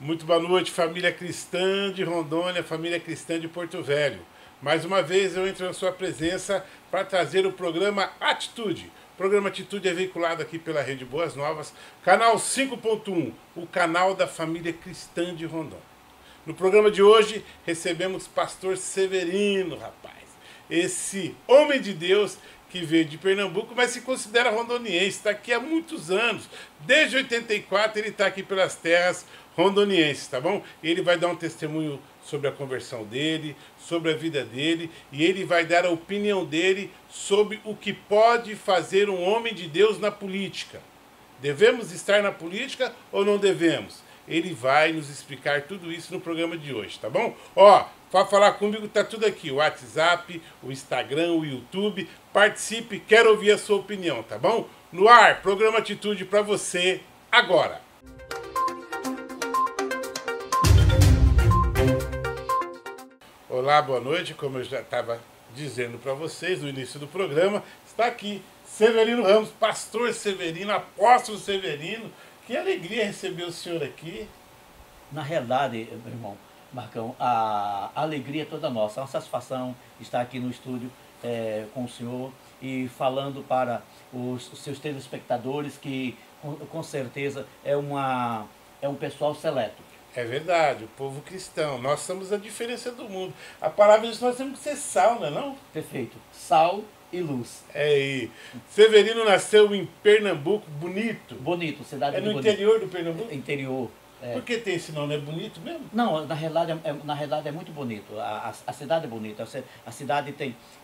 Muito boa noite, família cristã de Rondônia, família cristã de Porto Velho. Mais uma vez eu entro na sua presença para trazer o programa Atitude. O programa Atitude é veiculado aqui pela Rede Boas Novas, canal 5.1, o canal da família cristã de Rondônia. No programa de hoje recebemos pastor Severino, rapaz. Esse homem de Deus que veio de Pernambuco, mas se considera rondoniense, está aqui há muitos anos. Desde 84 ele está aqui pelas terras rondonienses, tá bom? Ele vai dar um testemunho sobre a conversão dele, sobre a vida dele, e ele vai dar a opinião dele sobre o que pode fazer um homem de Deus na política. Devemos estar na política ou não devemos? Ele vai nos explicar tudo isso no programa de hoje, tá bom? Ó, para falar comigo tá tudo aqui, o WhatsApp, o Instagram, o YouTube. Participe, quero ouvir a sua opinião, tá bom? No ar, programa Atitude para você agora. Olá, boa noite. Como eu já estava dizendo para vocês no início do programa, está aqui Severino Ramos, pastor Severino, apóstolo Severino. Que alegria receber o senhor aqui. Na realidade, meu irmão Marcão, a alegria é toda nossa, a satisfação estar aqui no estúdio com o senhor e falando para os seus telespectadores que com certeza é um pessoal seleto. É verdade, o povo cristão, nós somos a diferença do mundo. A palavra diz que nós temos que ser sal, não é não? Perfeito, sal e luz. É aí. Severino nasceu em Pernambuco, bonito. Bonito, cidade É no bonita. interior do Pernambuco? Interior. Por que tem esse nome? É bonito mesmo? Não, na realidade é muito bonito. A cidade é bonita. A cidade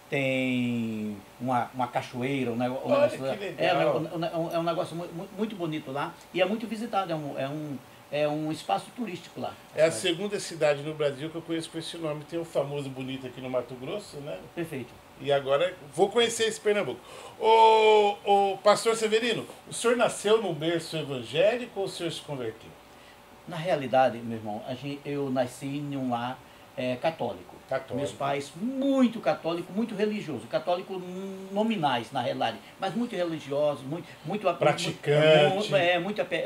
tem uma cachoeira, Olha que legal. É um negócio muito bonito lá e é muito visitado. É um espaço turístico lá. É a segunda cidade no Brasil que eu conheço com esse nome. Tem um famoso bonito aqui no Mato Grosso, né? Perfeito. E agora vou conhecer esse Pernambuco. Ô, pastor Severino, o senhor nasceu num berço evangélico ou o senhor se converteu? Na realidade, meu irmão, eu nasci em um lar católico. Católico. Meus pais, muito católico, muito religioso. Católico nominais, na realidade, mas muito religiosos, muito praticante.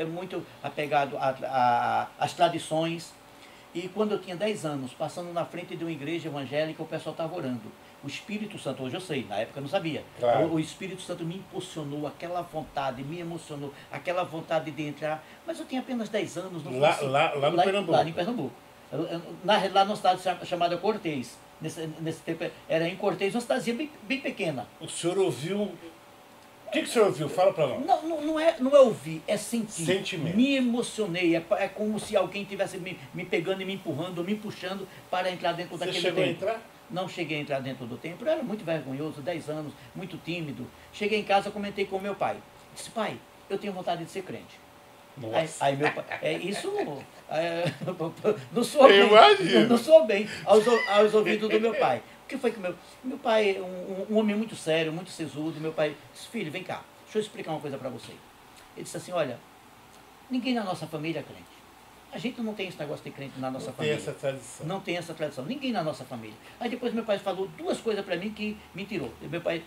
muito apegado às tradições. E quando eu tinha 10 anos, passando na frente de uma igreja evangélica, o pessoal estava orando. O Espírito Santo, hoje eu sei, na época eu não sabia. Claro. O Espírito Santo me impulsionou, aquela vontade, me emocionou, aquela vontade de entrar. Mas eu tinha apenas 10 anos. Não Lá no Pernambuco. Lá em Pernambuco. Lá numa cidade chamada Cortês. Nesse tempo era em Cortês, uma cidadezinha bem pequena. O senhor ouviu... O que o senhor ouviu? Fala pra nós. Não é ouvir, é sentir. Sentimento. Me emocionei, é como se alguém estivesse me pegando e me empurrando, me puxando para entrar dentro daquele templo. Você chegou a entrar? Não cheguei a entrar dentro do templo, eu era muito vergonhoso, 10 anos, muito tímido. Cheguei em casa, comentei com meu pai. Disse, pai, eu tenho vontade de ser crente. Nossa. Aí meu pai, isso não soa bem. Imagino. Não soa bem aos ouvidos do meu pai. O que foi que meu pai, um homem muito sério, muito sisudo, meu pai disse, filho, vem cá, deixa eu explicar uma coisa para você. Ele disse assim, olha, ninguém na nossa família é crente. A gente não tem esse negócio de crente na nossa família. Não tem essa tradição. Não tem essa tradição. Ninguém na nossa família. Aí depois meu pai falou duas coisas para mim que me tirou. Meu pai,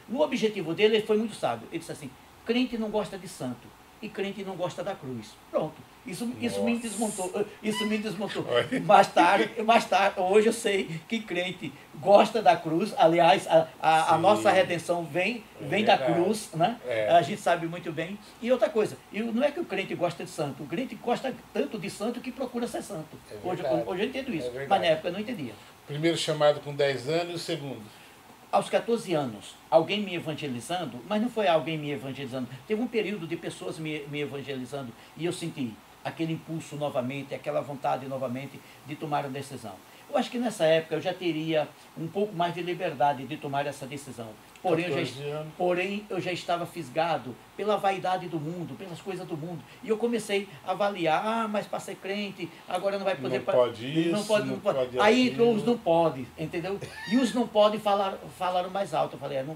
no objetivo dele, ele foi muito sábio. Ele disse assim, crente não gosta de santo e crente não gosta da cruz. Pronto. Isso me desmontou. Isso me desmontou. Mais tarde, hoje eu sei que crente gosta da cruz. Aliás, a nossa redenção vem da cruz, né? A gente sabe muito bem. E outra coisa, não é que o crente gosta de santo, o crente gosta tanto de santo que procura ser santo. Hoje eu entendo isso, mas na época eu não entendia. Primeiro chamado com 10 anos e o segundo? Aos 14 anos, alguém me evangelizando, mas não foi alguém me evangelizando. Teve um período de pessoas me evangelizando e eu senti aquele impulso novamente, aquela vontade novamente de tomar a decisão. Eu acho que nessa época eu já teria um pouco mais de liberdade de tomar essa decisão. Porém, eu já estava fisgado pela vaidade do mundo, pelas coisas do mundo. E eu comecei a avaliar, mas para ser crente, agora não vai poder... Não pode isso, não pode. Aí entrou os não pode, entendeu? E os não pode falaram mais alto. Eu falei, não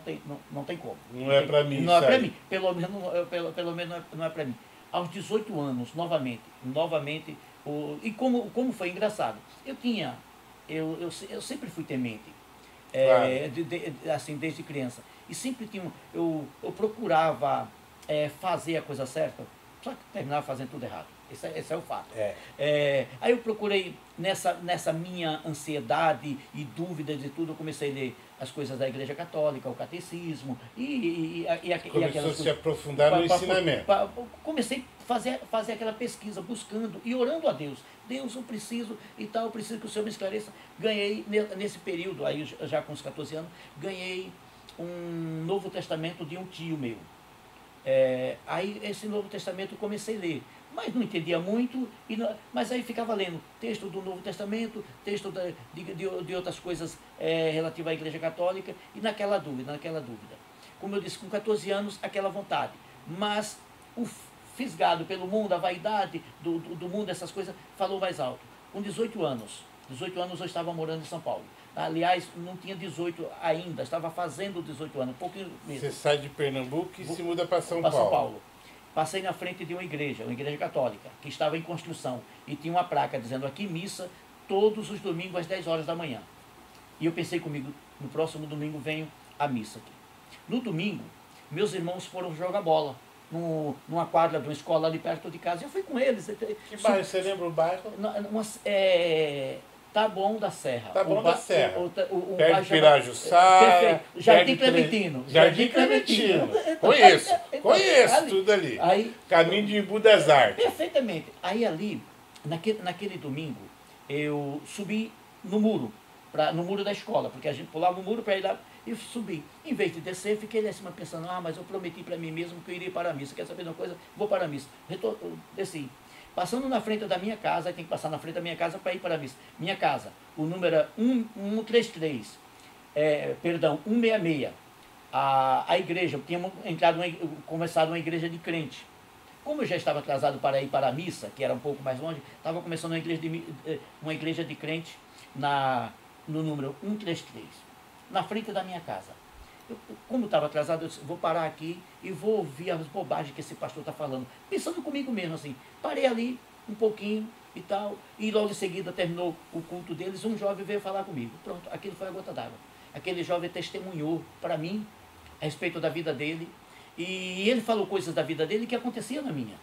tem como. Não é para mim. Não é para mim. Pelo menos não é para mim. Aos 18 anos, novamente, e como foi engraçado, eu sempre fui temente, claro. Assim, desde criança, e sempre eu procurava fazer a coisa certa, Só que terminava fazendo tudo errado. Esse é o fato. É. Aí eu procurei, nessa minha ansiedade e dúvidas e tudo, eu comecei a ler as coisas da Igreja Católica, o catecismo Começou a se aprofundar no ensinamento. Comecei a fazer aquela pesquisa, buscando e orando a Deus. Deus, eu preciso e tal, eu preciso que o Senhor me esclareça. Ganhei, nesse período, aí já com os 14 anos, ganhei um Novo Testamento de um tio meu. Aí esse Novo Testamento eu comecei a ler, mas não entendia muito, mas aí ficava lendo texto do Novo Testamento, texto de outras coisas relativas à Igreja Católica, e naquela dúvida. Como eu disse, com 14 anos, aquela vontade, mas o fisgado pelo mundo, a vaidade do mundo, essas coisas, falou mais alto. Com 18 anos eu estava morando em São Paulo. Aliás, não tinha 18 ainda, estava fazendo 18 anos, pouquinho mesmo. Você sai de Pernambuco e se muda para São Paulo. Passei na frente de uma igreja católica, que estava em construção, e tinha uma placa dizendo aqui missa todos os domingos às 10 horas da manhã. E eu pensei comigo, no próximo domingo venho a missa aqui. No domingo, meus irmãos foram jogar bola numa quadra de uma escola ali perto de casa, e eu fui com eles. Que bairro? Você lembra o bairro? Taboão da Serra. Taboão da Serra. Perto de Pirajussara. Jardim Clementino. Jardim Clementino. Conheço tudo ali. Aí, Caminho de Embu das Artes. Perfeitamente. Aí ali, naquele domingo, eu subi no muro da escola, porque a gente pulava o muro para ir lá e subi. Em vez de descer, fiquei lá em cima pensando, mas eu prometi para mim mesmo que eu iria para a missa. Quer saber de uma coisa? Vou para a missa. Desci. Passando na frente da minha casa, tem que passar na frente da minha casa para ir para a missa. Minha casa, o número é 133, 166. A igreja, eu tinha começado uma igreja de crente. Como eu já estava atrasado para ir para a missa, que era um pouco mais longe, estava começando uma igreja de crente no número 133, na frente da minha casa. Como estava atrasado, eu disse, vou parar aqui e vou ouvir as bobagens que esse pastor está falando. Pensando comigo mesmo assim. Parei ali um pouquinho e tal, e logo em seguida terminou o culto deles, um jovem veio falar comigo. Pronto, aquilo foi a gota d'água. Aquele jovem testemunhou para mim a respeito da vida dele, e ele falou coisas da vida dele que aconteciam na minha.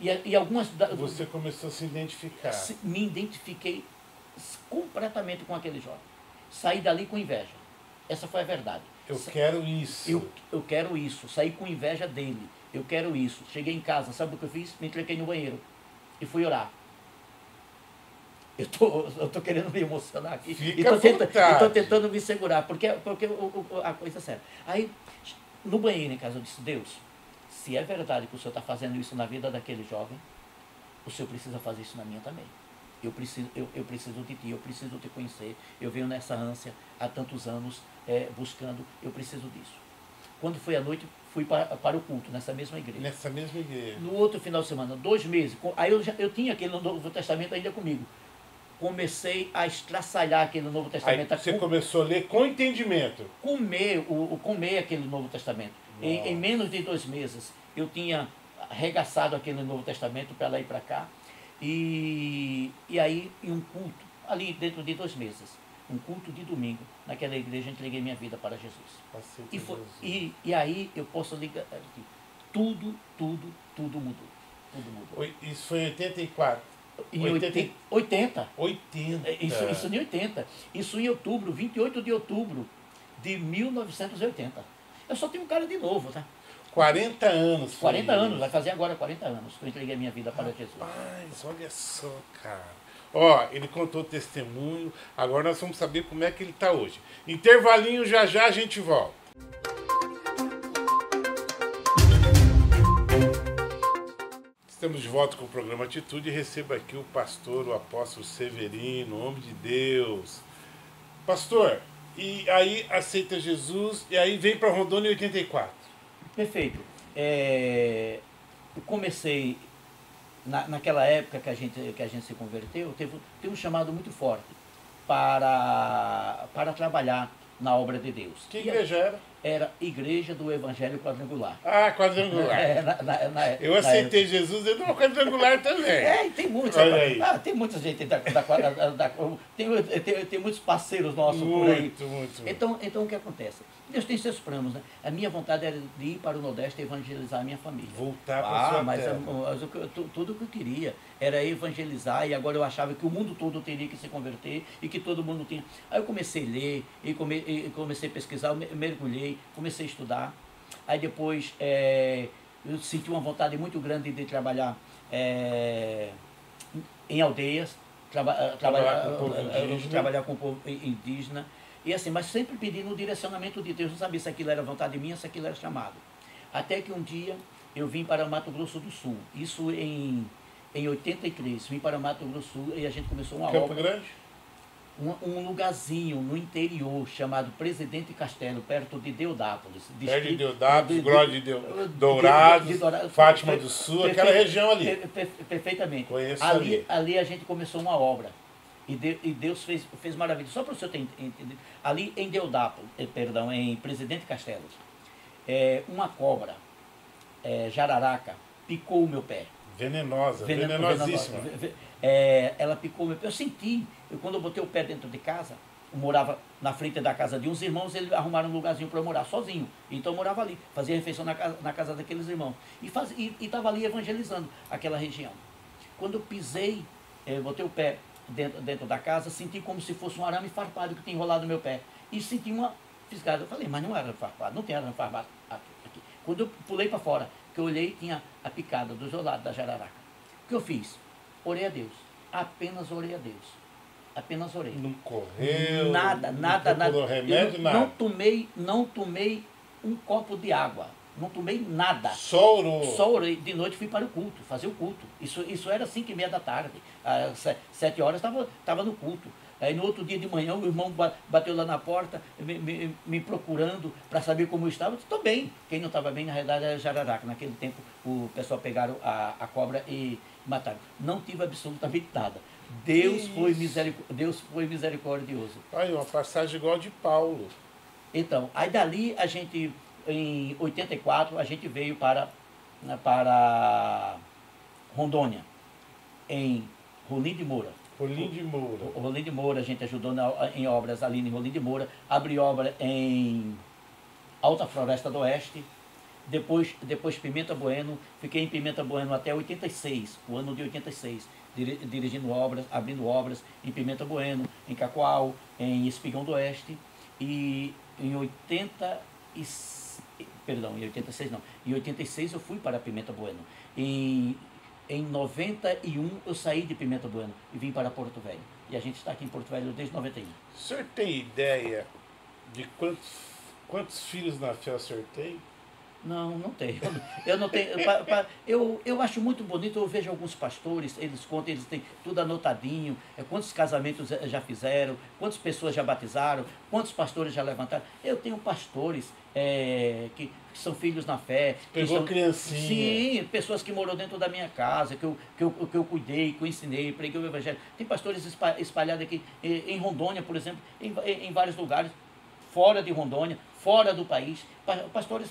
E algumas... Você começou a se identificar. Me identifiquei completamente com aquele jovem. Saí dali com inveja. Essa foi a verdade. Eu quero isso. Eu quero isso. Saí com inveja dele. Eu quero isso. Cheguei em casa, sabe o que eu fiz? Me tranquei no banheiro e fui orar. Eu tô querendo me emocionar aqui. Estou tentando me segurar, porque a coisa é séria. Aí, no banheiro em casa, eu disse, Deus, se é verdade que o Senhor está fazendo isso na vida daquele jovem, o Senhor precisa fazer isso na minha também. Eu preciso de ti, eu preciso te conhecer. Eu venho nessa ânsia há tantos anos buscando, eu preciso disso. Quando foi à noite, fui para o culto, nessa mesma igreja. Nessa mesma igreja. No outro final de semana, 2 meses, aí eu tinha aquele Novo Testamento ainda comigo. Comecei a estraçalhar aquele Novo Testamento. Aí você começou a ler com entendimento. Comer aquele Novo Testamento. Em menos de 2 meses, eu tinha arregaçado aquele Novo Testamento para lá e para cá. E aí, em um culto, ali dentro de 2 meses, um culto de domingo, naquela igreja, eu entreguei minha vida para Jesus. E aí eu posso ligar aqui. Tudo mudou. Tudo mudou. Isso foi em 84? Em 80. Isso em 80. Isso em outubro, 28 de outubro de 1980. Eu só tenho um cara de novo, tá? 40 anos. 40 anos, vai fazer agora 40 anos que eu entreguei a minha vida para Jesus. Mas olha só, cara. Ó, ele contou testemunho, agora nós vamos saber como é que ele está hoje. Intervalinho, já a gente volta. Estamos de volta com o programa Atitude e recebo aqui o pastor, o apóstolo Severino, homem de Deus. Pastor, e aí aceita Jesus e aí vem para Rondônia em 84. Perfeito. Eu comecei, naquela época que a gente se converteu, teve um chamado muito forte para trabalhar na obra de Deus. Que igreja era? era Igreja do Evangelho Quadrangular. Ah, quadrangular. Eu aceitei Jesus dentro de uma quadrangular também. É, tem muitos. Olha aí. Tem muita gente tem muitos parceiros nossos por aí. Muito. Então o que acontece? Deus tem seus planos, né? A minha vontade era de ir para o Nordeste e evangelizar a minha família. Voltar para sua mas terra. Tudo o que eu queria era evangelizar, e agora eu achava que o mundo todo teria que se converter e que todo mundo tinha. Aí eu comecei a ler, e comecei a pesquisar, eu mergulhei, comecei a estudar. Aí depois eu senti uma vontade muito grande de trabalhar em aldeias, trabalhar com o povo indígena. E assim, mas sempre pedindo o direcionamento de Deus, não sabia se aquilo era vontade minha, se aquilo era chamado. Até que um dia eu vim para Mato Grosso do Sul, isso em 83, vim para Mato Grosso do Sul e a gente começou uma Campo obra. Grande? Um lugarzinho no interior chamado Presidente Castelo, perto de Deodápolis. Perto de Deodápolis, Grode de Dourados, Fátima do Sul, aquela região ali. Perfeitamente. Conheço ali a gente começou uma obra. E Deus fez maravilha. Só para o senhor entender, ali em Deodápolis, em Presidente Castelo, uma cobra, jararaca, picou o meu pé. Venenosíssima. Ela picou o meu pé. Eu senti, quando eu botei o pé dentro de casa, eu morava na frente da casa de uns irmãos, eles arrumaram um lugarzinho para eu morar sozinho. Então eu morava ali, fazia refeição na casa daqueles irmãos. E estava ali evangelizando aquela região. Quando eu pisei, botei o pé dentro da casa, senti como se fosse um arame farpado que tinha enrolado no meu pé. E senti uma fisgada. Eu falei, mas não era arame farpado, não tem arame farpado aqui. Quando eu pulei para fora, que eu olhei, tinha a picada dos dois lados da jararaca. O que eu fiz? Orei a Deus. Apenas orei a Deus. Apenas orei. Não correu? Nada. Não remédio, nada? Não tomei um copo de água. Não tomei nada. Só orou? Só orei. De noite fui para o culto, fazer o culto. Isso era 5h30 da tarde. Às 7 horas estava no culto. Aí no outro dia de manhã o irmão bateu lá na porta, me procurando para saber como eu estava. Eu disse, estou bem. Quem não estava bem, na realidade, era jararaca. Naquele tempo o pessoal pegaram a cobra e mataram. Não tive absolutamente nada. Deus foi misericordioso. Aí, uma passagem igual a de Paulo. Então, aí dali a gente, em 84, a gente veio para Rondônia, em Rolim de Moura. Rolim de Moura. Rolim de Moura, a gente ajudou em obras ali em Rolim de Moura, abri obra em Alta Floresta do Oeste, depois Pimenta Bueno, fiquei em Pimenta Bueno até 86, o ano de 86, dirigindo obras, abrindo obras em Pimenta Bueno, em Cacoal, em Espigão do Oeste, e em 86 eu fui para Pimenta Bueno. Em 91 eu saí de Pimenta Bueno e vim para Porto Velho. E a gente está aqui em Porto Velho desde 91. O senhor tem ideia de quantos filhos na fé o senhor tem? Não tenho. Eu não tenho. Eu acho muito bonito, eu vejo alguns pastores, eles contam, eles têm tudo anotadinho, quantos casamentos já fizeram, quantas pessoas já batizaram, quantos pastores já levantaram. Eu tenho pastores que são filhos na fé. Pegou criancinha. Sim, pessoas que moram dentro da minha casa, que eu cuidei, que eu ensinei, preguei o evangelho. Tem pastores espalhados aqui em Rondônia, por exemplo, em vários lugares, fora de Rondônia, fora do país, pastores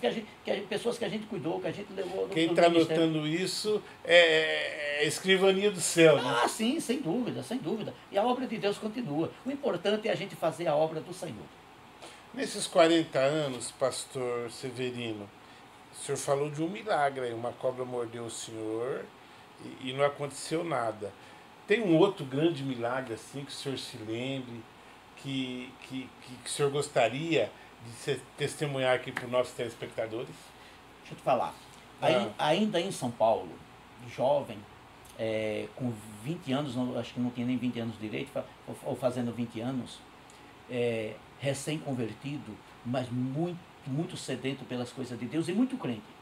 pessoas que a gente cuidou, que a gente levou. Quem está notando isso é escrivania do céu, né? Ah, sim, sem dúvida, sem dúvida. E a obra de Deus continua. O importante é a gente fazer a obra do Senhor. Nesses 40 anos, pastor Severino, o senhor falou de um milagre, uma cobra mordeu o senhor e não aconteceu nada. Tem um outro grande milagre assim que o senhor se lembre, que o senhor gostaria de testemunhar aqui para os nossos telespectadores? Deixa eu te falar. Ainda em São Paulo, jovem, com 20 anos, acho que não tinha nem 20 anos direito, ou fazendo 20 anos, recém-convertido, mas muito, muito sedento pelas coisas de Deus e muito crente.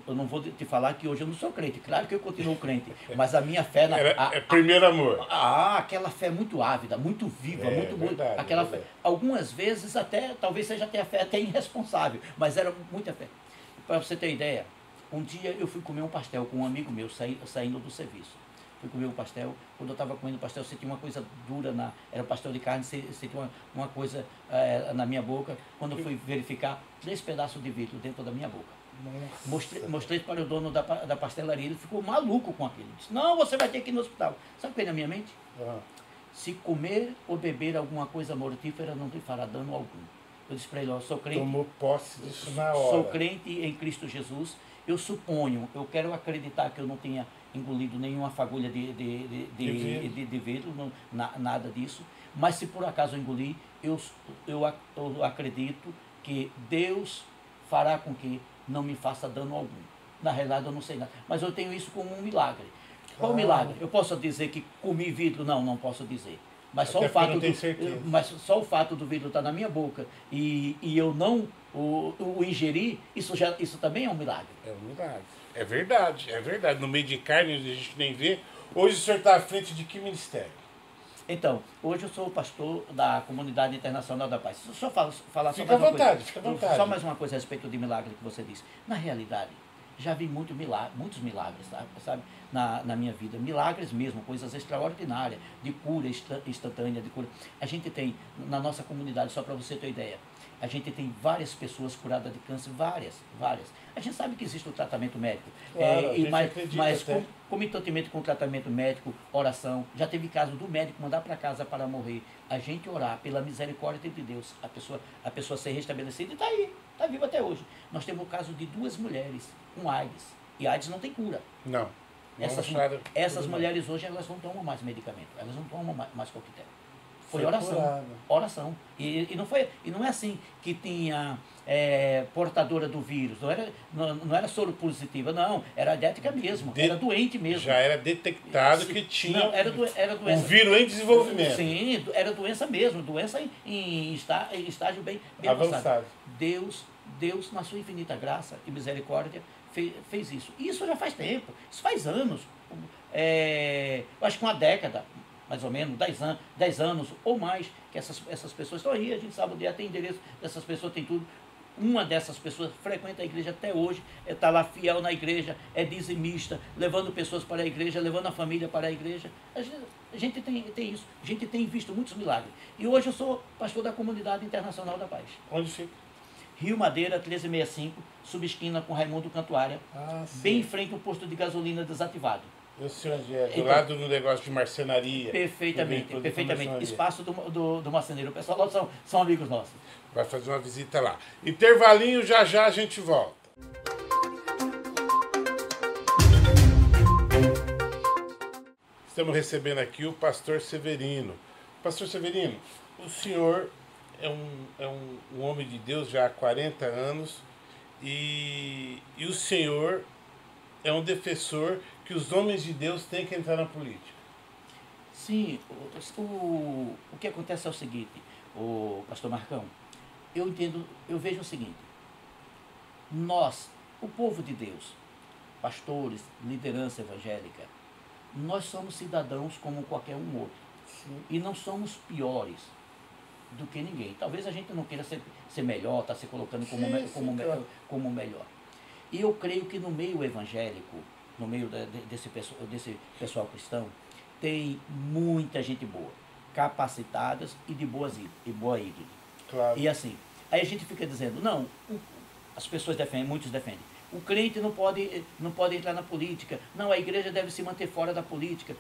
Eu não vou te falar que hoje eu não sou crente, claro que eu continuo crente, mas a minha fé... É primeiro amor. Aquela fé muito ávida, muito viva, muito verdade, aquela verdade. fé. Algumas vezes até, talvez seja até a fé até irresponsável, mas era muita fé. Para você ter ideia, um dia eu fui comer um pastel com um amigo meu, saindo do serviço. fui comer um pastel. Quando eu estava comendo o pastel, senti uma coisa dura, era pastel de carne, senti uma coisa na minha boca. Quando eu fui verificar, 3 pedaços de vidro dentro da minha boca. Mostrei para o dono da pastelaria, ele ficou maluco com aquilo. Disse, não, você vai ter que ir no hospital. Sabe o que é na minha mente? Se comer ou beber alguma coisa mortífera, não te fará dano algum. Eu disse para ele, eu sou crente. Tomou posse disso na hora. Sou crente em Cristo Jesus. Eu suponho, eu quero acreditar que eu não tenha engolido nenhuma fagulha de vidro, nada disso. Mas se por acaso eu engoli, eu acredito que Deus fará com que não me faça dano algum. Na realidade eu não sei nada. Mas eu tenho isso como um milagre. Qual milagre? Eu posso dizer que comi vidro? Não, não posso dizer. Mas só, o fato do vidro estar na minha boca e eu não o ingerir, isso também é um milagre. É um milagre. É verdade, é verdade. No meio de carne, a gente nem vê. Hoje o senhor está à frente de que ministério? Então, hoje eu sou pastor da Comunidade Internacional da Paz. Só falar só mais uma coisa. Fica à vontade. Só mais uma coisa a respeito de milagre que você disse. Na realidade, já vi muitos milagres, sabe? Na minha vida. Milagres mesmo, coisas extraordinárias, de cura instantânea, de cura. A gente tem, na nossa comunidade, só para você ter ideia, a gente tem várias pessoas curadas de câncer, várias. A gente sabe que existe o tratamento médico, claro, mas comitantemente com o tratamento médico, oração, já teve caso do médico mandar para casa para morrer, a gente orar pela misericórdia de Deus, a pessoa ser restabelecida e está aí, está viva até hoje. Nós temos o caso de 2 mulheres com AIDS, e AIDS não tem cura. Não. Essas mulheres hoje, elas não tomam mais medicamento, elas não tomam mais coquetel. Foi oração. Oração. E não é assim que tinha portadora do vírus, não era soro positiva, não, era diética mesmo, era doente mesmo. Já era detectado que tinha era doença. Um vírus em desenvolvimento. Sim, era doença mesmo, doença em estágio bem avançado. Deus, na sua infinita graça e misericórdia, fez isso. E isso já faz tempo, isso faz anos. Eu acho que uma década, mais ou menos, 10 anos ou mais, que essas pessoas estão aí, a gente sabe onde tem endereço dessas pessoas, tem tudo. Uma dessas pessoas frequenta a igreja até hoje, está lá fiel na igreja, é dizimista, levando pessoas para a igreja, levando a família para a igreja. A gente tem isso, a gente tem visto muitos milagres. E hoje eu sou pastor da Comunidade Internacional da Paz. Onde fica? Rio Madeira, 1365, subesquina com Raimundo Cantuária, bem em frente ao posto de gasolina desativado. Eu sei onde é, do lado do negócio de marcenaria. Perfeitamente. Espaço do marceneiro. O pessoal lá são amigos nossos. Vai fazer uma visita lá. Intervalinho, já a gente volta. Estamos recebendo aqui o pastor Severino. Pastor Severino, o senhor é um homem de Deus já há 40 anos e o senhor é um defensor que os homens de Deus têm que entrar na política. Sim, o que acontece é o seguinte, o pastor Marcão, eu vejo o seguinte, nós, o povo de Deus, pastores, liderança evangélica, nós somos cidadãos como qualquer um outro. Sim. E não somos piores do que ninguém. Talvez a gente não queira ser melhor, tá se colocando como melhor. E eu creio que no meio evangélico, no meio desse pessoal cristão, tem muita gente boa, capacitadas e de boa índole. Claro. E assim, aí a gente fica dizendo, não, as pessoas defendem, muitos defendem, o crente não pode entrar na política, não, a igreja deve se manter fora da política.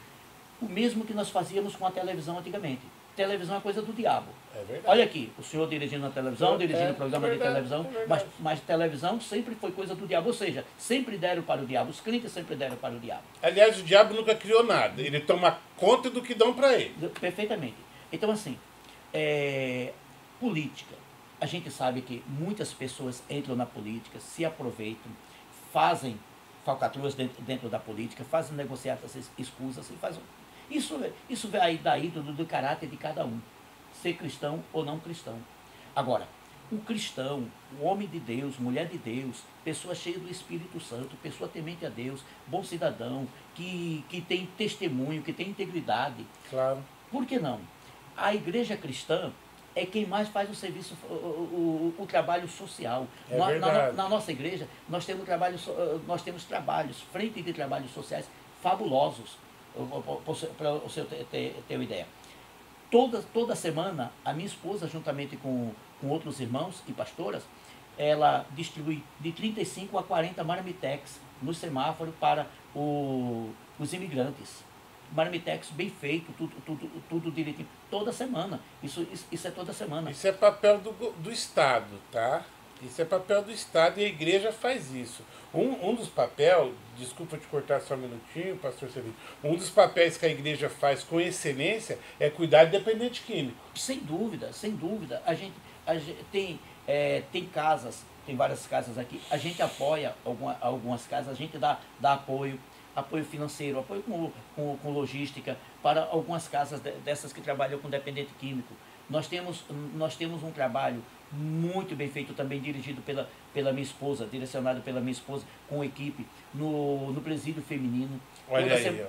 O mesmo que nós fazíamos com a televisão antigamente. Televisão é coisa do diabo. É verdade. Olha aqui, o senhor dirigindo a televisão, dirigindo o programa de televisão, mas televisão sempre foi coisa do diabo, ou seja, sempre deram para o diabo, os crentes sempre deram para o diabo. Aliás, o diabo nunca criou nada, ele toma conta do que dão para ele. Perfeitamente. Então, assim, política. A gente sabe que muitas pessoas entram na política, se aproveitam, fazem falcatruas dentro da política, fazem negociatas escusas e fazem... Isso vai daí do caráter de cada um, ser cristão ou não cristão. Agora, o cristão, o homem de Deus, mulher de Deus, pessoa cheia do Espírito Santo, pessoa temente a Deus, bom cidadão, que tem testemunho, que tem integridade. Claro. Por que não? A igreja cristã é quem mais faz o serviço, o trabalho social. Na nossa igreja, nós temos trabalhos, frente de trabalhos sociais fabulosos. para o senhor ter uma ideia. Toda semana, a minha esposa, juntamente com outros irmãos e pastoras, ela distribui de 35 a 40 marmitex no semáforo para os imigrantes. Marmitex bem feito, tudo direitinho, toda semana. Isso é toda semana. Isso é papel do Estado, tá? Isso é papel do Estado e a igreja faz isso. Um dos papéis, desculpa te cortar só um minutinho, pastor Celino, um dos papéis que a igreja faz com excelência é cuidar de dependente químico. Sem dúvida, sem dúvida. A gente tem casas, tem várias casas aqui, a gente apoia algumas casas, a gente dá apoio financeiro, apoio com logística para algumas casas dessas que trabalham com dependente químico. Nós temos um trabalho muito bem feito também, dirigido pela minha esposa, direcionado pela minha esposa, com equipe, no presídio feminino.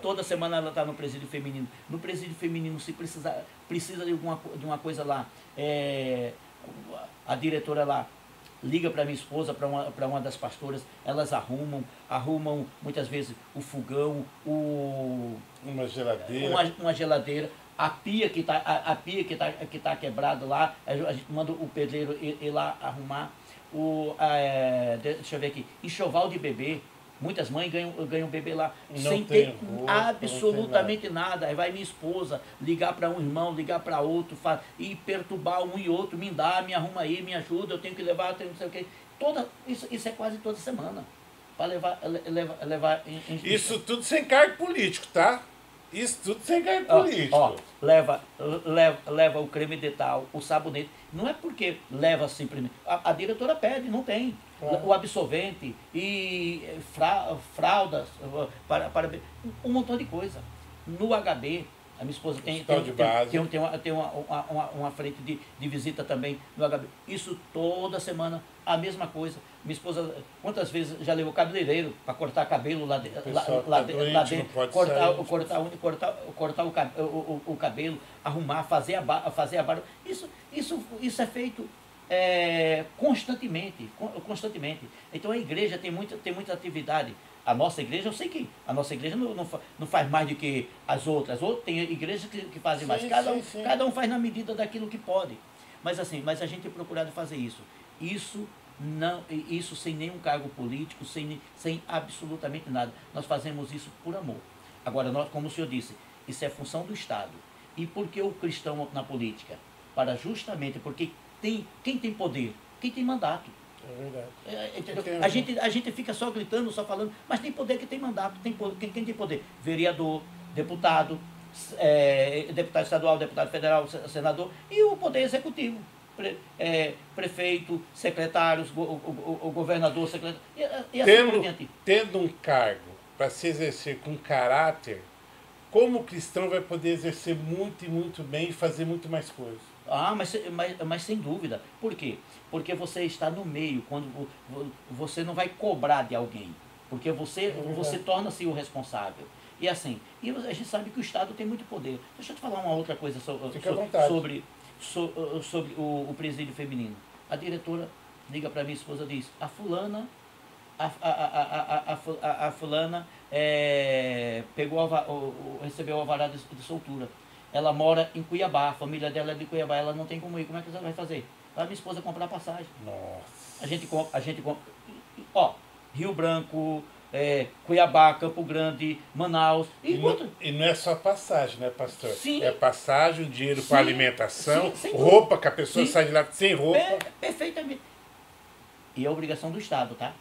Toda semana ela está no presídio feminino. No presídio feminino, se precisa de uma coisa lá, a diretora lá liga para minha esposa, para uma das pastoras, elas arrumam muitas vezes o fogão, uma geladeira. Uma geladeira. A pia que tá quebrada lá, a gente manda o pedreiro ir lá arrumar. Deixa eu ver aqui, enxoval de bebê. Muitas mães ganham bebê lá sem ter absolutamente nada. Aí vai minha esposa ligar para um irmão, ligar para outro, e perturbar um e outro, me arruma aí, me ajuda, eu tenho que levar, não sei o quê. Isso é quase toda semana. Para levar isso tudo sem cargo político, tá? Isso tudo sem cargo político. Leva o creme dental, o sabonete. Não é porque leva simplesmente. A diretora pede, não tem. O absorvente e fraldas, um montão de coisa. No HB, a minha esposa tem uma frente de visita também no HB. Isso toda semana, a mesma coisa. Minha esposa, quantas vezes já levou cabeleireiro para cortar cabelo lá dentro, cortar o cabelo, arrumar, fazer a barba. Isso é feito constantemente. Então a igreja tem muita atividade. A nossa igreja, eu sei que a nossa igreja não faz mais do que as outras. Tem igrejas que fazem mais. Cada um faz na medida daquilo que pode. Mas a gente tem procurado fazer isso. Isso sem nenhum cargo político, sem absolutamente nada. Nós fazemos isso por amor. Agora, como o senhor disse, isso é função do Estado. E por que o cristão na política? Justamente porque quem tem poder, quem tem mandato. É verdade. Entendeu? A gente fica só gritando, só falando, mas tem poder que tem mandato. Quem tem poder? Vereador, deputado, deputado estadual, deputado federal, senador, e o poder executivo. Prefeito, secretários, o governador, secretário, e assim por diante. Tendo um cargo para se exercer com caráter, como o cristão vai poder exercer muito e muito bem e fazer muito mais coisas? Mas sem dúvida. Por quê? Porque você está no meio, quando você não vai cobrar de alguém, porque você torna-se o responsável. E assim, a gente sabe que o Estado tem muito poder. Deixa eu te falar uma outra coisa sobre o presídio feminino. A diretora liga para minha esposa e diz: a fulana recebeu o alvará de soltura. Ela mora em Cuiabá, a família dela é de Cuiabá, ela não tem como ir. Como é que você vai fazer? Para minha esposa comprar passagem. Nossa. A gente compra. Rio Branco, Cuiabá, Campo Grande, Manaus. E não é só passagem, né, pastor? Sim. É passagem, dinheiro para alimentação, roupa, que a pessoa sai de lá sem roupa. Perfeitamente. E é obrigação do Estado, tá?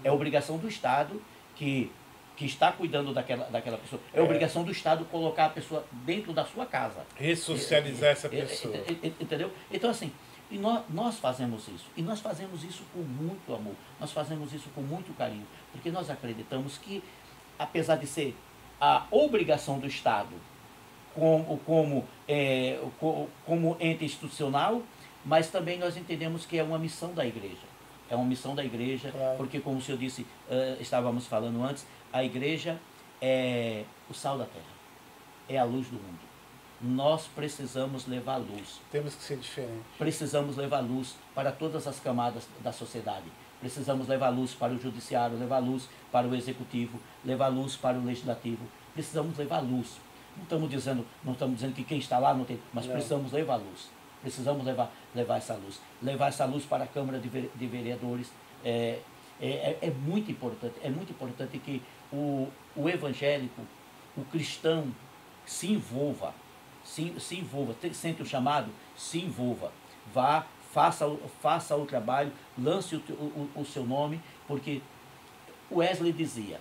É obrigação do Estado que está cuidando daquela pessoa. É obrigação do Estado colocar a pessoa dentro da sua casa. Ressocializar essa pessoa. Entendeu? Então, assim, e nós fazemos isso. E nós fazemos isso com muito amor. Nós fazemos isso com muito carinho. Porque nós acreditamos que, apesar de ser a obrigação do Estado como ente institucional, mas também nós entendemos que é uma missão da igreja. É uma missão da igreja, claro. Porque, como o senhor disse, estávamos falando antes, a igreja é o sal da terra, é a luz do mundo. Nós precisamos levar luz. Temos que ser diferentes. Precisamos levar luz para todas as camadas da sociedade. Precisamos levar luz para o judiciário, levar luz para o executivo, levar luz para o legislativo. Precisamos levar luz. Não estamos dizendo que quem está lá não tem, mas precisamos levar luz. Precisamos levar essa luz. Levar essa luz para a Câmara de Vereadores. É muito importante que o evangélico, o cristão, se envolva. Se envolva. Sente o chamado, se envolva. Vá, faça o trabalho, lance o seu nome, porque Wesley dizia,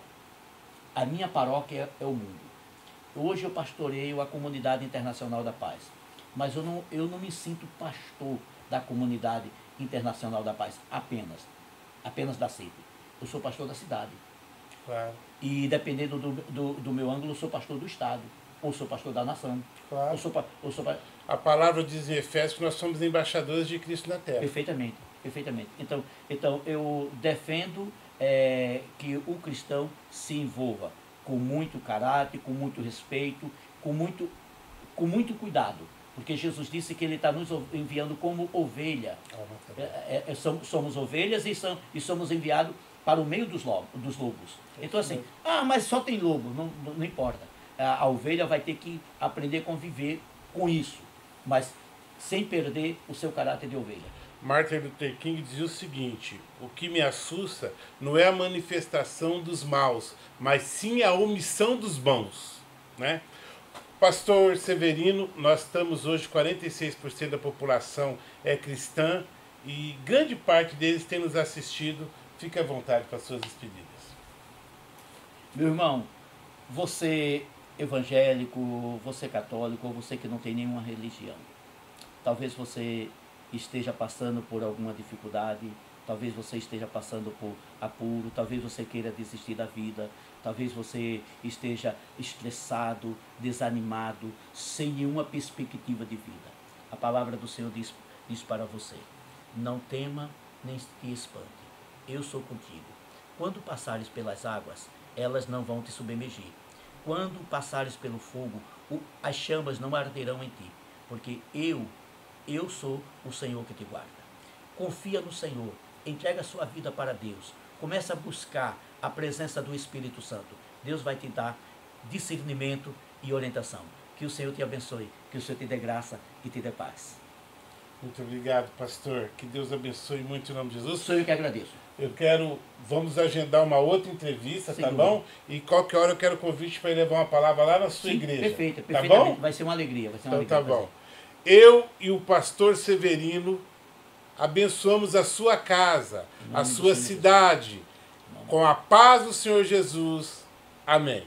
a minha paróquia é o mundo. Hoje eu pastoreio a Comunidade Internacional da Paz, mas eu não me sinto pastor da Comunidade Internacional da Paz, apenas da CIP. Eu sou pastor da cidade. Claro. E dependendo do meu ângulo, eu sou pastor do Estado, ou sou pastor da nação. Claro. A palavra diz em Efésios que nós somos embaixadores de Cristo na Terra. Perfeitamente. Então eu defendo que o cristão se envolva com muito caráter, com muito respeito, com muito cuidado. Porque Jesus disse que Ele está nos enviando como ovelha. Somos ovelhas e somos enviados para o meio dos lobos. Então assim, mas só tem lobo, não importa. A ovelha vai ter que aprender a conviver com isso, mas sem perder o seu caráter de ovelha. Martin Luther King dizia o seguinte: o que me assusta não é a manifestação dos maus, mas sim a omissão dos bons, né? Pastor Severino, nós estamos hoje, 46% da população é cristã e grande parte deles tem nos assistido. Fique à vontade para as suas despedidas. Meu irmão, você evangélico, você católico, ou você que não tem nenhuma religião, talvez você esteja passando por alguma dificuldade, talvez você esteja passando por apuro, talvez você queira desistir da vida, talvez você esteja estressado, desanimado, sem nenhuma perspectiva de vida. A palavra do Senhor diz para você: não tema nem te espante, eu sou contigo. Quando passares pelas águas, elas não vão te submergir. Quando passares pelo fogo, as chamas não arderão em ti, porque eu sou o Senhor que te guarda. Confia no Senhor, entrega a sua vida para Deus, começa a buscar a presença do Espírito Santo. Deus vai te dar discernimento e orientação. Que o Senhor te abençoe, que o Senhor te dê graça e te dê paz. Muito obrigado, pastor. Que Deus abençoe muito em nome de Jesus. Sou eu que agradeço. Vamos agendar uma outra entrevista, tá bom? E qualquer hora eu quero convite para ir levar uma palavra lá na sua igreja. Perfeito, tá bom? Vai ser uma alegria. Então tá bom. Eu e o pastor Severino abençoamos a sua casa, a sua cidade, com a paz do Senhor Jesus. Amém.